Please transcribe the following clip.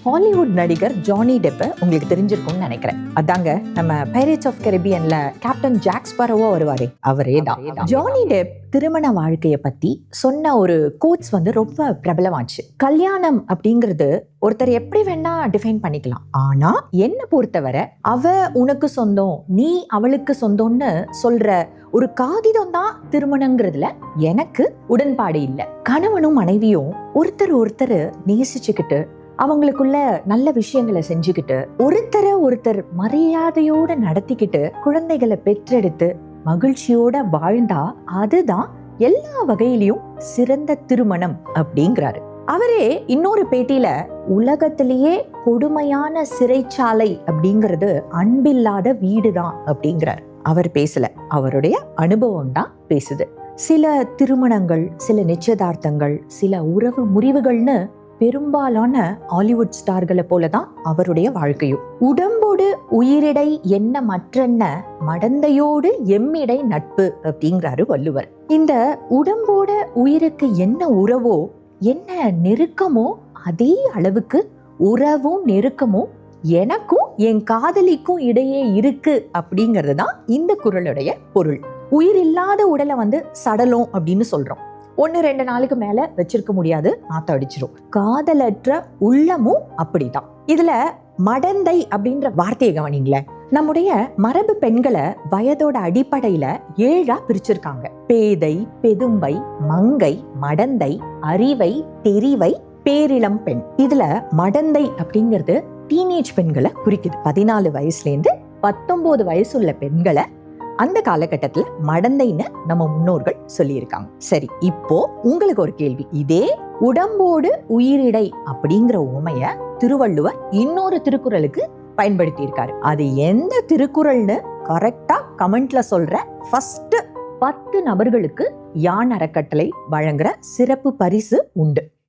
Hollywood நடிகர் Johnny டெப்பை உங்களுக்கு தெரிஞ்சிருக்கும்னு நினைக்கிறேன். அதாங்க நம்ம பைரேட்ஸ் ஆஃப் கரீபியன்ல கேப்டன் ஜாக் ஸ்பரோவா வருவாரே, அவரே தான். ஜானி டெப் திருமண வாழ்க்கையை பத்தி சொன்ன ஒரு கோட்ஸ் ரொம்ப பிரபலமாச்சு. கல்யாணம் அப்படிங்கிறது ஒருத்தர் எப்படி வேணா டிஃபைன் பண்ணிக்கலாம். ஆனா என்ன பொறுத்தவரை அவ உனக்கு சொந்தம், நீ அவளுக்கு சொந்தம்னு சொல்ற ஒரு காகிதம் தான் திருமணங்கிறதுல எனக்கு உடன்பாடு இல்லை. கணவனும் மனைவியும் ஒருத்தர் நேசிச்சுக்கிட்டு அவங்களுக்குள்ள நல்ல விஷயங்களை செஞ்சுக்கிட்டு ஒருத்தர் மரியாதையோட நடத்திக்கிட்டு குழந்தைகளை பெற்றெடுத்து மகிழ்ச்சியோட வாழ்ந்தா அதுதான் எல்லா வகையிலையும் சிறந்த திருமணம் அப்படிங்கிறாரு. அவரே இன்னொரு பேட்டியில உலகத்திலேயே கொடுமையான சிறைச்சாலை அப்படிங்கிறது அன்பில்லாத வீடுதான் அப்படிங்கிறார். அவர் பேசல, அவருடைய அனுபவம் தான் பேசுது. சில திருமணங்கள், சில நிச்சயதார்த்தங்கள், சில உறவு முறிவுகள்னு பெரும்பாலான ஹாலிவுட் ஸ்டார்களை போலதான் அவருடைய வாழ்க்கையும். உடம்போடு உயிரிடை என்ன மற்றென்ன, மடந்தையோடு எம்மிடை நட்பு அப்படிங்கிறாரு வள்ளுவர். இந்த உடம்போட உயிருக்கு என்ன உறவோ, என்ன நெருக்கமோ, அதே அளவுக்கு உறவும் நெருக்கமும் எனக்கும் என் காதலிக்கும் இடையே இருக்கு அப்படிங்கிறது தான் இந்த குறளுடைய பொருள். உயிர் இல்லாத உடலை சடலம் அப்படின்னு சொல்றோம். 1-2 நாளுக்கு மேல வச்சிருக்க முடியாது, நாத்த அடிச்சிரும். காதலற்ற உள்ளமும் அப்படிதான். இதுல மடந்தை அப்படின்ற வார்த்தையை கவனிங்களேன். நம்முடைய மரபு பெண்களை வயதோட அடிப்படையில 7ஆ பிரிச்சிருக்காங்க. பேதை, பெதும்பை, மங்கை, மடந்தை, அறிவை, தெரிவை, பேரிளம் பெண். இதுல மடந்தை அப்படிங்கிறது டீனேஜ் பெண்களை குறிக்குது. 14 வயசுலேருந்து 19 வயசுள்ள பெண்களை அந்த காலகட்டத்துல மடந்தைன்னு நம்ம முன்னோர்கள் சொல்லியிருக்காங்க. சரி, இப்போ உங்களுக்கு ஒரு கேள்வி. இதே உடம்போடு உயிரிடை அப்படிங்கிற உமைய திருவள்ளுவர் இன்னொரு திருக்குறளுக்கு பயன்படுத்தி இருக்காரு. அது எந்த திருக்குறள்னு கரெக்டா கமெண்ட்ல சொல்ற ஃபர்ஸ்ட் 10 நபர்களுக்கு யான் அறக்கட்டளை வழங்குற சிறப்பு பரிசு உண்டு.